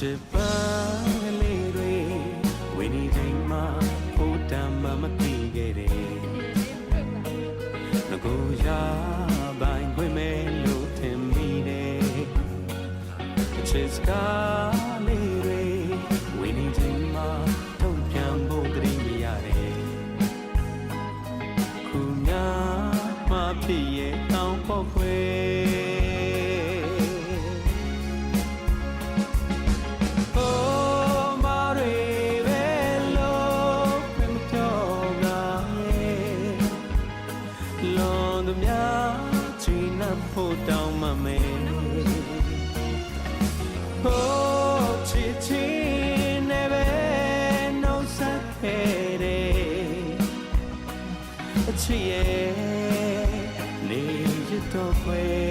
ချစ်ပါလေးတွေဝင်းဒီချိန်မှာဖို့တမ်းမှမသိခဲ့တယ်ငကိုရပိုင်ခွင့်မဲ့လို့ထင်မိတယ်ချစ်စကားလေးတွေဝင်းဒီချိန်မှာထုတ်ပြန်ဖို့တတိမရတယ်ခုများမှဖြစ်ရဲ့တောင်းဖို့ခွေဖို့တောင်းမမဲဟိုးချစ်ချင်နေပဲနှုတ်ဆက်ခဲ့တယ်အချစ်ရဲ့နေရတော့ခွေ